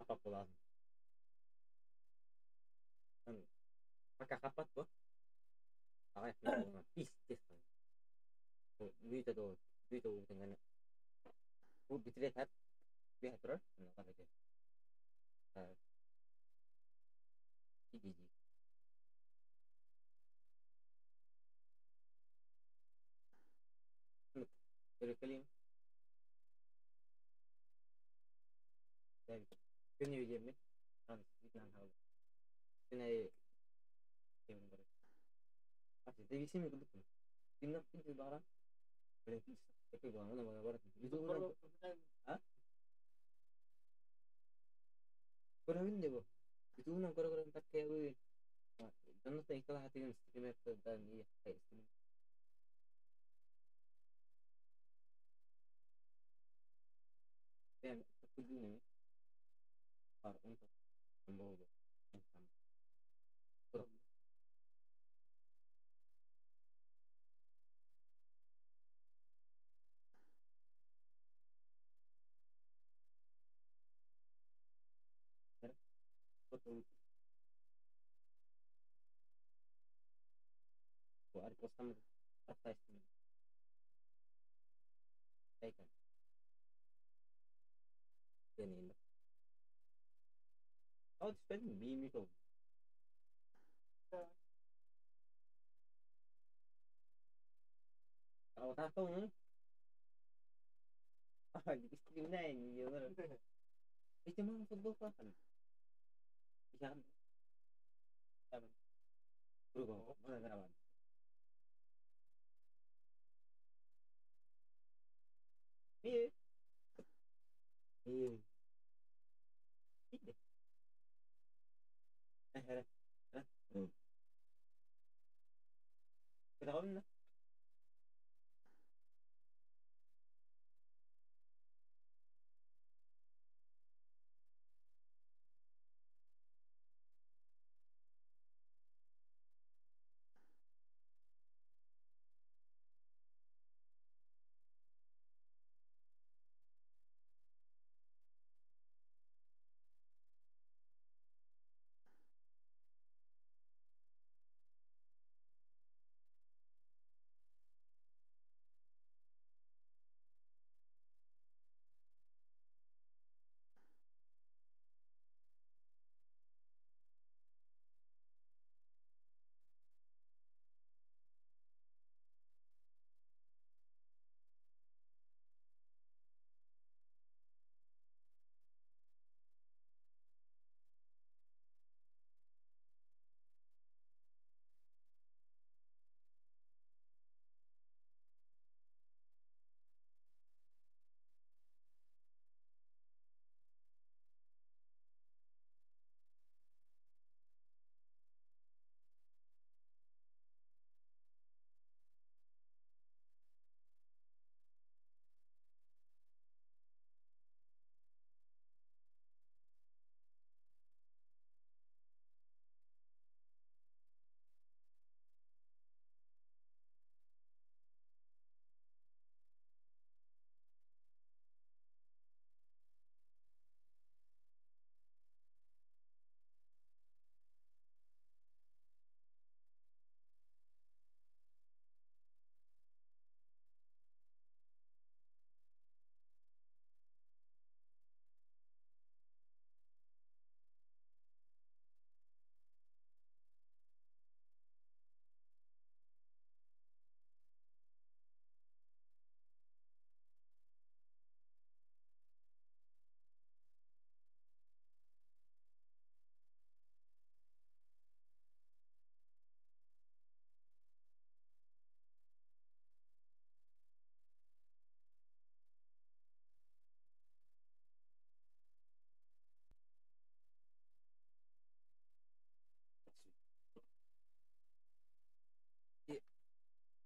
Apa lazım? Kan pakai kapat tuh. Pakai film pistis kan. Duit itu duit itu dengan bu bitret hep bir hatırlar. Ne kadar ki? Gigi. Berkelim. Ben günü yemek. Kan bitan hal. Günü yemek var. Pasti TV sih mikir betul. Pindah pindah barang. Boleh bisa. Tapi gua mana mana barang. Itu orang. Hah? Kurangin deh bu. Itu orang kurang empat kayak gue. Dan nanti istilah hati yang streamer dan iya kayak streamer. Dan aku ini para untuk membawa sama. Kurang. Betul. Gua ada postam atas ini. Kayak kan. Dan ini. Oh, itu meme itu. Kalau tahu nih, ah di stream na ini ya bener. Itu mah football kan. Bisa kan? Kan. Bro, kok mana gerawan? Iya. Iya. Iya. Eh, eh. Hmm. Kenapa